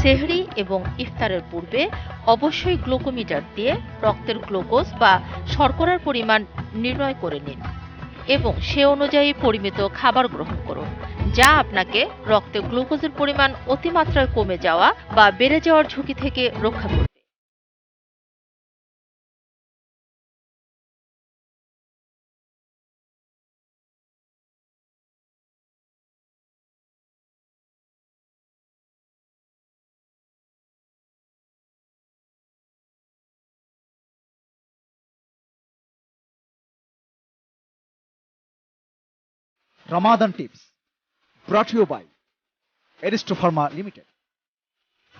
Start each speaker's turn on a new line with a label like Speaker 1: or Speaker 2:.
Speaker 1: সেহরি এবং ইফতারের পূর্বে অবশ্যই গ্লুকোমিটার দিয়ে রক্তের গ্লুকোজ বা শর্করার পরিমাণ নির্ণয় করে নিন এবং সে অনুযায়ী পরিমিত খাবার গ্রহণ করুন, যা আপনাকে রক্তে গ্লুকোজের পরিমাণ অতিমাত্রায় কমে যাওয়া বা বেড়ে যাওয়ার ঝুঁকি থেকে রক্ষা করবে।
Speaker 2: Ramadan tips brought to you by Aristo Pharma Limited.